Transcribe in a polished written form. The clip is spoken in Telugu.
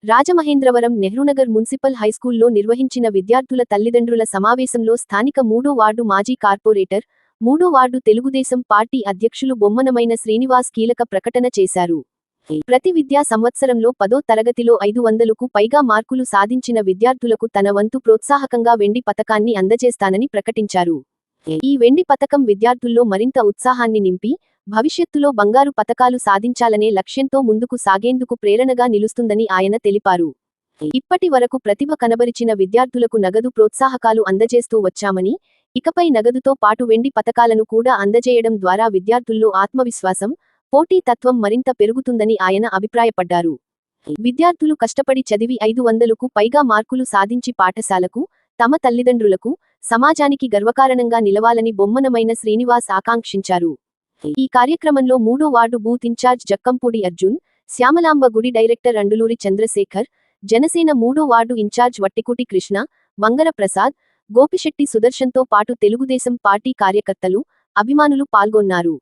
రాజమహేంద్రవరం నెహ్రూనగర్ మున్సిపల్ హైస్కూల్లో నిర్వహించిన విద్యార్థుల తల్లిదండ్రుల సమావేశంలో స్థానిక 3వ వార్డు మాజీ కార్పొరేటర్, 3వ వార్డు తెలుగుదేశం పార్టీ అధ్యక్షులు బొమ్మనమైన శ్రీనివాస్ కీలక ప్రకటన చేశారు. ప్రతి విద్యా సంవత్సరంలో 10వ తరగతిలో 500కు పైగా మార్కులు సాధించిన విద్యార్థులకు తన వంతు ప్రోత్సాహకంగా వెండి పతకాన్ని అందజేస్తానని ప్రకటించారు. ఈ వెండి పతకం విద్యార్థుల్లో మరింత ఉత్సాహాన్ని నింపి, భవిష్యత్తులో బంగారు పతకాలు సాధించాలనే లక్ష్యంతో ముందుకు సాగేందుకు ప్రేరణగా నిలుస్తుందని ఆయన తెలిపారు. ఇప్పటి వరకు ప్రతిభ కనబరిచిన విద్యార్థులకు నగదు ప్రోత్సాహకాలు అందజేస్తూ వచ్చామని, ఇకపై నగదుతో పాటు వెండి పతకాలను కూడా అందజేయడం ద్వారా విద్యార్థుల్లో ఆత్మవిశ్వాసం, పోటీ తత్వం మరింత పెరుగుతుందని ఆయన అభిప్రాయపడ్డారు. విద్యార్థులు కష్టపడి చదివి 500కు పైగా మార్కులు సాధించి పాఠశాలకు, తమ తల్లిదండ్రులకు, సమాజానికి గర్వకారణంగా నిలవాలని బొమ్మనమైన శ్రీనివాస్ ఆకాంక్షించారు. ఈ కార్యక్రమంలో 3వ ward booth in charge Jakkampudi Arjun, Syamalamba గుడి డైరెక్టర్ అండులూరి చంద్రశేఖర్, జనసేన 3వ వార్డు ఇన్ఛార్జ్ వట్టికూటి కృష్ణ, వంగర ప్రసాద్, గోపిశెట్టి సుదర్శన్తో పాటు తెలుగుదేశం పార్టీ కార్యకర్తలు, అభిమానులు పాల్గొన్నారు.